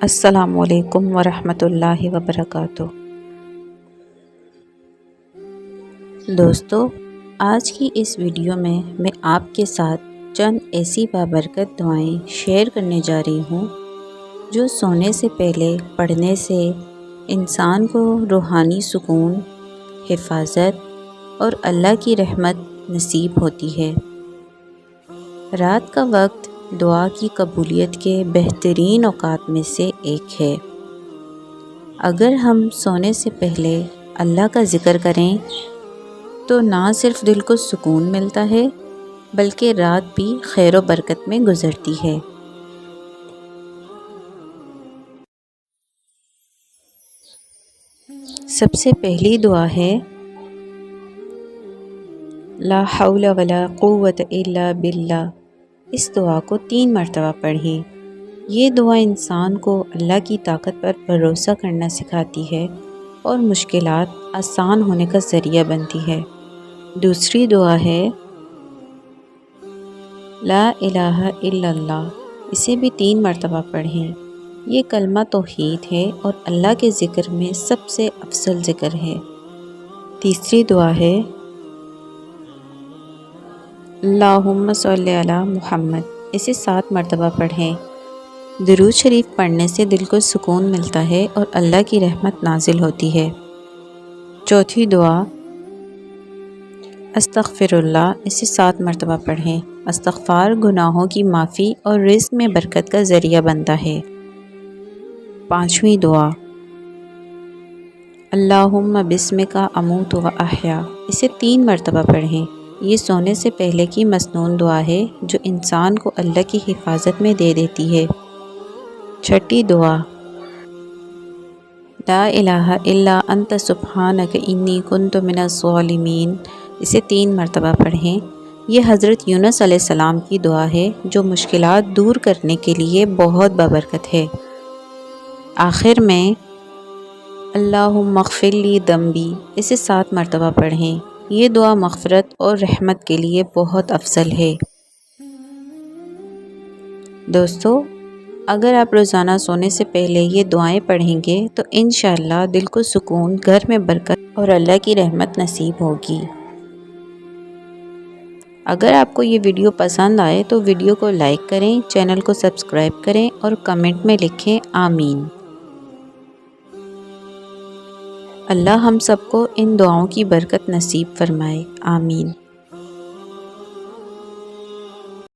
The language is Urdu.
السلام علیکم ورحمۃ اللہ وبرکاتہ۔ دوستو، آج کی اس ویڈیو میں آپ کے ساتھ چند ایسی بابرکت دعائیں شیئر کرنے جا رہی ہوں جو سونے سے پہلے پڑھنے سے انسان کو روحانی سکون، حفاظت اور اللہ کی رحمت نصیب ہوتی ہے۔ رات کا وقت دعا کی قبولیت کے بہترین اوقات میں سے ایک ہے۔ اگر ہم سونے سے پہلے اللہ کا ذکر کریں تو نہ صرف دل کو سکون ملتا ہے بلکہ رات بھی خیر و برکت میں گزرتی ہے۔ سب سے پہلی دعا ہے لا حول ولا قوت الا باللہ۔ اس دعا کو 3 مرتبہ پڑھیں۔ یہ دعا انسان کو اللہ کی طاقت پر بھروسہ کرنا سکھاتی ہے اور مشکلات آسان ہونے کا ذریعہ بنتی ہے۔ دوسری دعا ہے لا الہ الا اللہ۔ اسے بھی 3 مرتبہ پڑھیں۔ یہ کلمہ توحید ہے اور اللہ کے ذکر میں سب سے افضل ذکر ہے۔ تیسری دعا ہے اللہم صلی علی محمد۔ اسے 7 مرتبہ پڑھیں۔ درود شریف پڑھنے سے دل کو سکون ملتا ہے اور اللہ کی رحمت نازل ہوتی ہے۔ چوتھی دعا استغفر اللہ۔ اسے 7 مرتبہ پڑھیں۔ استغفار گناہوں کی معافی اور رزق میں برکت کا ذریعہ بنتا ہے۔ پانچویں دعا اللہم بسمک اموت و احیا۔ اسے 3 مرتبہ پڑھیں۔ یہ سونے سے پہلے کی مسنون دعا ہے جو انسان کو اللہ کی حفاظت میں دے دیتی ہے۔ چھٹی دعا لا الہ الا انت سبحانک انی کنت من الظالمین۔ اسے 3 مرتبہ پڑھیں۔ یہ حضرت یونس علیہ السلام کی دعا ہے جو مشکلات دور کرنے کے لیے بہت بابرکت ہے۔ آخر میں اللہم اغفر لی ذنبی۔ اسے 7 مرتبہ پڑھیں۔ یہ دعا مغفرت اور رحمت کے لیے بہت افضل ہے۔ دوستو، اگر آپ روزانہ سونے سے پہلے یہ دعائیں پڑھیں گے تو انشاءاللہ دل کو سکون، گھر میں برکت اور اللہ کی رحمت نصیب ہوگی۔ اگر آپ کو یہ ویڈیو پسند آئے تو ویڈیو کو لائک کریں، چینل کو سبسکرائب کریں اور کمنٹ میں لکھیں آمین۔ اللہ ہم سب کو ان دعاؤں کی برکت نصیب فرمائے، آمین۔